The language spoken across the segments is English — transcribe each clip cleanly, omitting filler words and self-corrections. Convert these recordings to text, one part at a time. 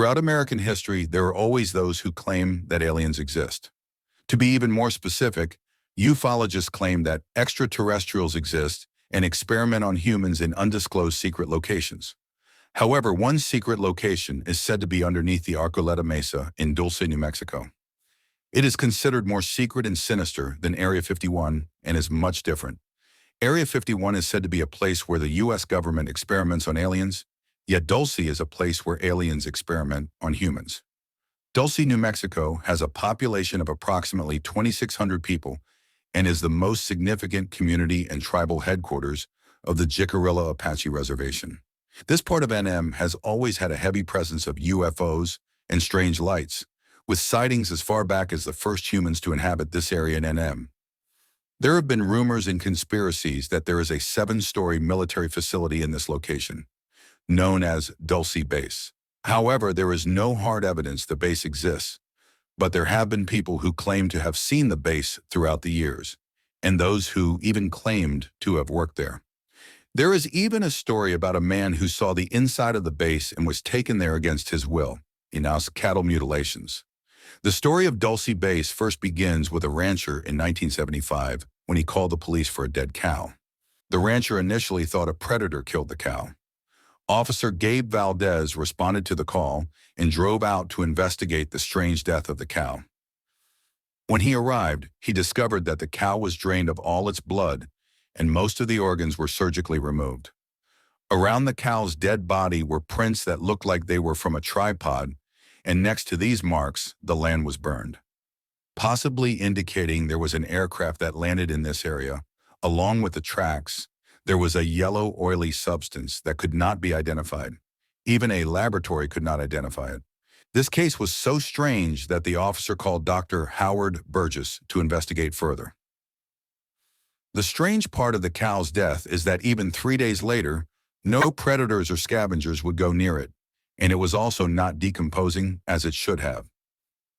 Throughout American history, there are always those who claim that aliens exist. To be even more specific, ufologists claim that extraterrestrials exist and experiment on humans in undisclosed secret locations. However, one secret location is said to be underneath the Arcoleta Mesa in Dulce, New Mexico. It is considered more secret and sinister than Area 51 and is much different. Area 51 is said to be a place where the U.S. government experiments on aliens, yet Dulce is a place where aliens experiment on humans. Dulce, New Mexico has a population of approximately 2,600 people and is the most significant community and tribal headquarters of the Jicarilla Apache Reservation. This part of NM has always had a heavy presence of UFOs and strange lights, with sightings as far back as the first humans to inhabit this area in NM. There have been rumors and conspiracies that there is a 7-story military facility in this location, known as Dulce Base. However, there is no hard evidence the base exists, but there have been people who claim to have seen the base throughout the years, and those who even claimed to have worked there. There is even a story about a man who saw the inside of the base and was taken there against his will, in cattle mutilations. The story of Dulce Base first begins with a rancher in 1975 when he called the police for a dead cow. The rancher initially thought a predator killed the cow. Officer Gabe Valdez responded to the call and drove out to investigate the strange death of the cow. When he arrived, he discovered that the cow was drained of all its blood and most of the organs were surgically removed. Around the cow's dead body were prints that looked like they were from a tripod, and next to these marks, the land was burned, possibly indicating there was an aircraft that landed in this area. Along with the tracks, there was a yellow, oily substance that could not be identified. Even a laboratory could not identify it. This case was so strange that the officer called Dr. Howard Burgess to investigate further. The strange part of the cow's death is that even 3 days later, no predators or scavengers would go near it, and it was also not decomposing as it should have.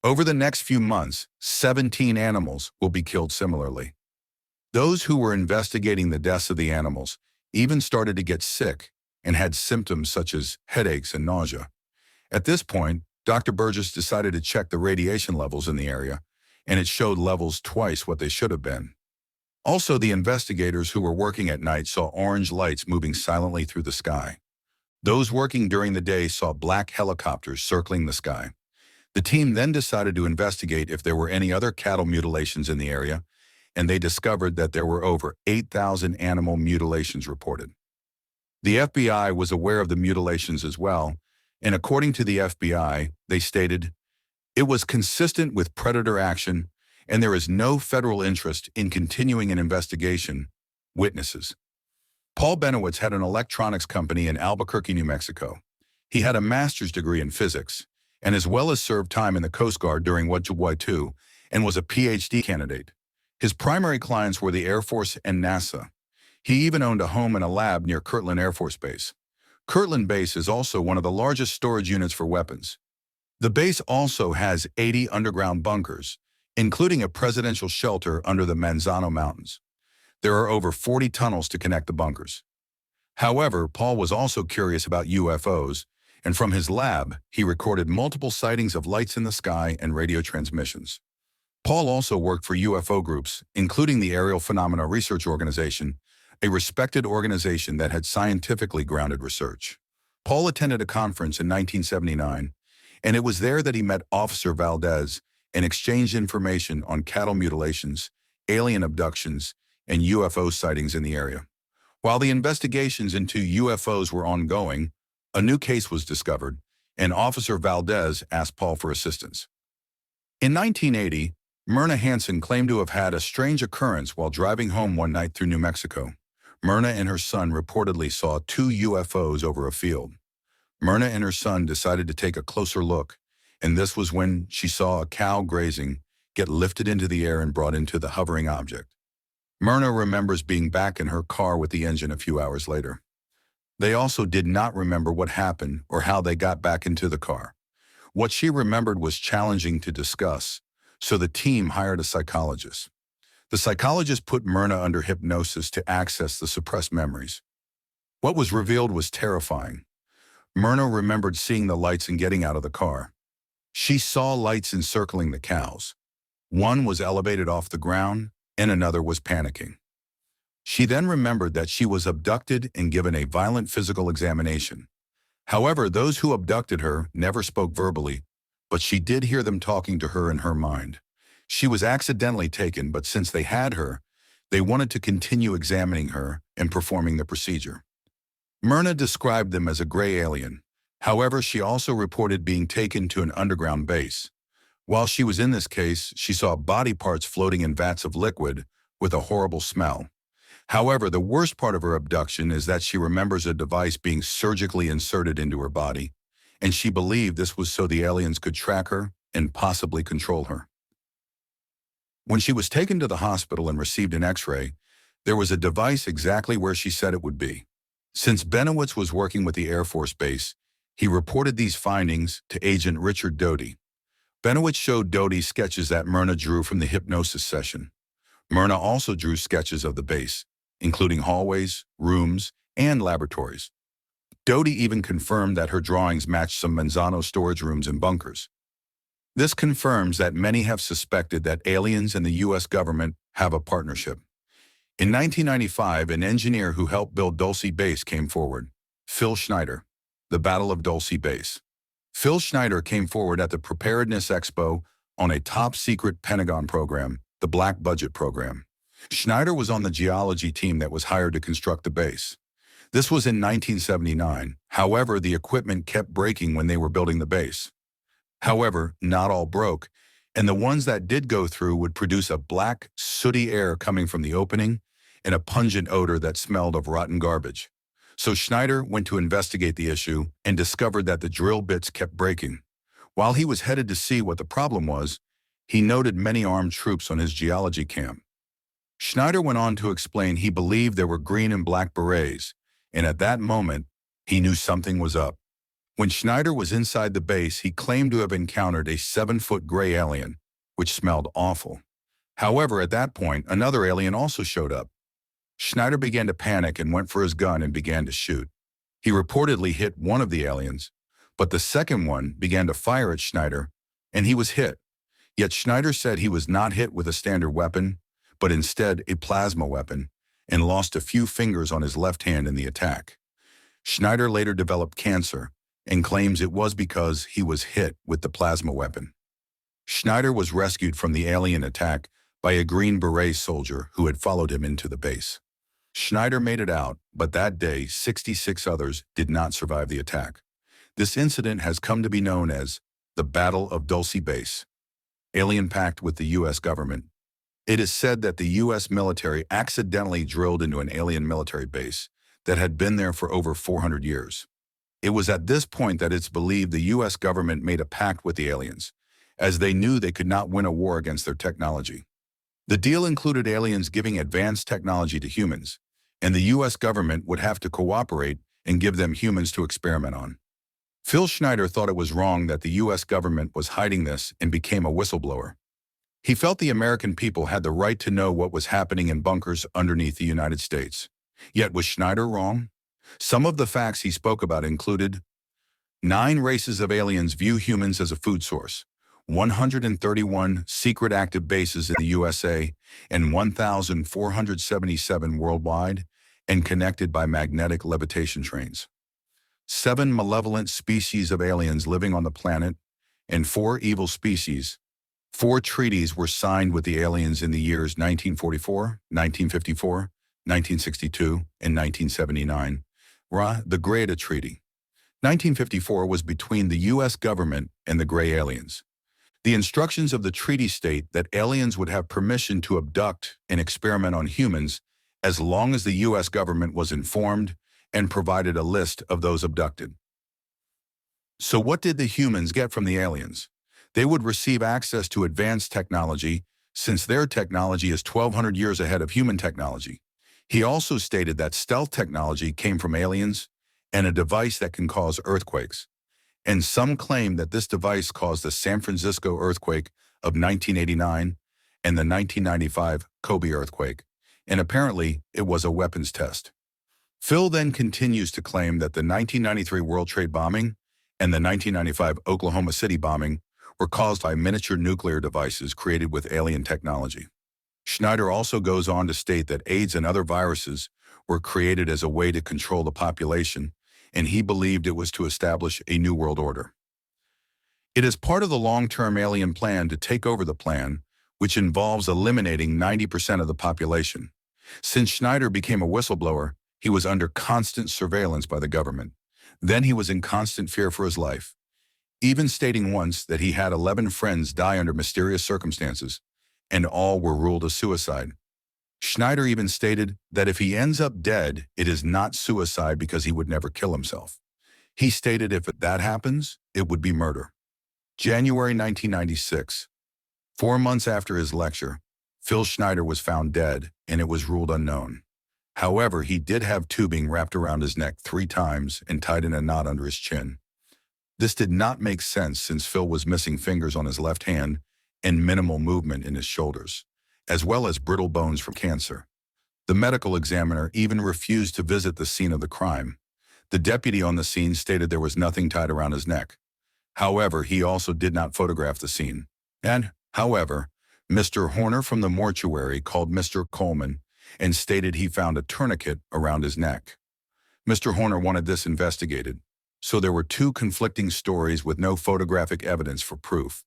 Over the next few months, 17 animals will be killed similarly. Those who were investigating the deaths of the animals even started to get sick and had symptoms such as headaches and nausea. At this point, Dr. Burgess decided to check the radiation levels in the area, and it showed levels twice what they should have been. Also, the investigators who were working at night saw orange lights moving silently through the sky. Those working during the day saw black helicopters circling the sky. The team then decided to investigate if there were any other cattle mutilations in the area, and they discovered that there were over 8,000 animal mutilations reported. The FBI was aware of the mutilations as well, and according to the FBI, they stated, "It was consistent with predator action, and there is no federal interest in continuing an investigation." Witnesses. Paul Benowitz had an electronics company in Albuquerque, New Mexico. He had a master's degree in physics, and as well as served time in the Coast Guard during World War II, and was a PhD candidate. His primary clients were the Air Force and NASA. He even owned a home and a lab near Kirtland Air Force Base. Kirtland Base is also one of the largest storage units for weapons. The base also has 80 underground bunkers, including a presidential shelter under the Manzano Mountains. There are over 40 tunnels to connect the bunkers. However, Paul was also curious about UFOs, and from his lab, he recorded multiple sightings of lights in the sky and radio transmissions. Paul also worked for UFO groups, including the Aerial Phenomena Research Organization, a respected organization that had scientifically grounded research. Paul attended a conference in 1979, and it was there that he met Officer Valdez and exchanged information on cattle mutilations, alien abductions, and UFO sightings in the area. While the investigations into UFOs were ongoing, a new case was discovered, and Officer Valdez asked Paul for assistance. In 1980, Myrna Hansen claimed to have had a strange occurrence while driving home one night through New Mexico. Myrna and her son reportedly saw 2 UFOs over a field. Myrna and her son decided to take a closer look, and this was when she saw a cow grazing get lifted into the air and brought into the hovering object. Myrna remembers being back in her car with the engine a few hours later. They also did not remember what happened or how they got back into the car. What she remembered was challenging to discuss, so the team hired a psychologist. The psychologist put Myrna under hypnosis to access the suppressed memories. What was revealed was terrifying. Myrna remembered seeing the lights and getting out of the car. She saw lights encircling the cows. One was elevated off the ground, and another was panicking. She then remembered that she was abducted and given a violent physical examination. However, those who abducted her never spoke verbally, but she did hear them talking to her in her mind. She was accidentally taken, but since they had her, they wanted to continue examining her and performing the procedure. Myrna described them as a gray alien. However, she also reported being taken to an underground base. While she was in this case, she saw body parts floating in vats of liquid with a horrible smell. However, the worst part of her abduction is that she remembers a device being surgically inserted into her body, and she believed this was so the aliens could track her and possibly control her. When she was taken to the hospital and received an X-ray, there was a device exactly where she said it would be. Since Benowitz was working with the Air Force Base, he reported these findings to Agent Richard Doty. Benowitz showed Doty sketches that Myrna drew from the hypnosis session. Myrna also drew sketches of the base, including hallways, rooms, and laboratories. Doty even confirmed that her drawings matched some Manzano storage rooms and bunkers. This confirms that many have suspected that aliens and the U.S. government have a partnership. In 1995, an engineer who helped build Dulce Base came forward, Phil Schneider. The Battle of Dulce Base. Phil Schneider came forward at the Preparedness Expo on a top-secret Pentagon program, the Black Budget Program. Schneider was on the geology team that was hired to construct the base. This was in 1979. However, the equipment kept breaking when they were building the base. However, not all broke, and the ones that did go through would produce a black, sooty air coming from the opening and a pungent odor that smelled of rotten garbage. So Schneider went to investigate the issue and discovered that the drill bits kept breaking. While he was headed to see what the problem was, he noted many armed troops on his geology camp. Schneider went on to explain he believed there were green and black berets, and at that moment, he knew something was up. When Schneider was inside the base, he claimed to have encountered a 7-foot gray alien, which smelled awful. However, at that point, another alien also showed up. Schneider began to panic and went for his gun and began to shoot. He reportedly hit one of the aliens, but the second one began to fire at Schneider, and he was hit. Yet Schneider said he was not hit with a standard weapon, but instead a plasma weapon, and lost a few fingers on his left hand in the attack. Schneider later developed cancer and claims it was because he was hit with the plasma weapon. Schneider was rescued from the alien attack by a Green Beret soldier who had followed him into the base. Schneider made it out, but that day 66 others did not survive the attack. This incident has come to be known as the Battle of Dulce Base, alien pact with the U.S. government. It is said that the U.S. military accidentally drilled into an alien military base that had been there for over 400 years. It was at this point that it's believed the U.S. government made a pact with the aliens, as they knew they could not win a war against their technology. The deal included aliens giving advanced technology to humans, and the U.S. government would have to cooperate and give them humans to experiment on. Phil Schneider thought it was wrong that the U.S. government was hiding this and became a whistleblower. He felt the American people had the right to know what was happening in bunkers underneath the United States. Yet was Schneider wrong? Some of the facts he spoke about included 9 races of aliens view humans as a food source, 131 secret active bases in the USA, and 1,477 worldwide, and connected by magnetic levitation trains. 7 malevolent species of aliens living on the planet, and 4 evil species. 4 treaties were signed with the aliens in the years 1944, 1954, 1962, and 1979. The Greada Treaty. 1954 was between the U.S. government and the gray aliens. The instructions of the treaty state that aliens would have permission to abduct and experiment on humans as long as the U.S. government was informed and provided a list of those abducted. So what did the humans get from the aliens? They would receive access to advanced technology, since their technology is 1,200 years ahead of human technology. He also stated that stealth technology came from aliens and a device that can cause earthquakes. And some claim that this device caused the San Francisco earthquake of 1989 and the 1995 Kobe earthquake, and apparently it was a weapons test. Phil then continues to claim that the 1993 World Trade bombing and the 1995 Oklahoma City bombing were caused by miniature nuclear devices created with alien technology. Schneider also goes on to state that AIDS and other viruses were created as a way to control the population, and he believed it was to establish a new world order. It is part of the long-term alien plan to take over the plan, which involves eliminating 90% of the population. Since Schneider became a whistleblower, he was under constant surveillance by the government. Then he was in constant fear for his life, even stating once that he had 11 friends die under mysterious circumstances, and all were ruled a suicide. Schneider even stated that if he ends up dead, it is not suicide because he would never kill himself. He stated if that happens, it would be murder. January 1996. 4 months after his lecture, Phil Schneider was found dead, and it was ruled unknown. However, he did have tubing wrapped around his neck 3 times and tied in a knot under his chin. This did not make sense since Phil was missing fingers on his left hand and minimal movement in his shoulders, as well as brittle bones from cancer. The medical examiner even refused to visit the scene of the crime. The deputy on the scene stated there was nothing tied around his neck. However, he also did not photograph the scene. However, Mr. Horner from the mortuary called Mr. Coleman and stated he found a tourniquet around his neck. Mr. Horner wanted this investigated, so there were 2 conflicting stories with no photographic evidence for proof.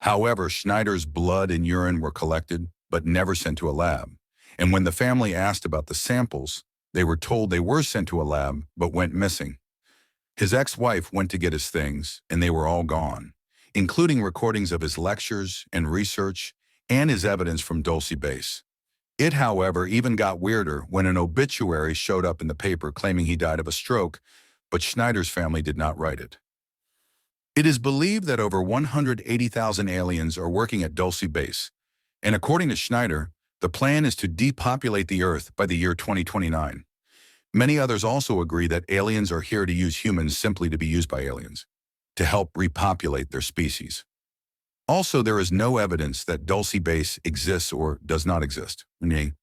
However, Schneider's blood and urine were collected, but never sent to a lab. And when the family asked about the samples, they were told they were sent to a lab, but went missing. His ex-wife went to get his things, and they were all gone, including recordings of his lectures and research and his evidence from DULCE base. It, however, even got weirder when an obituary showed up in the paper claiming he died of a stroke, but Schneider's family did not write it. It is believed that over 180,000 aliens are working at DULCE base, and according to Schneider, the plan is to depopulate the Earth by the year 2029. Many others also agree that aliens are here to use humans simply to be used by aliens, to help repopulate their species. Also, there is no evidence that DULCE base exists or does not exist, meaning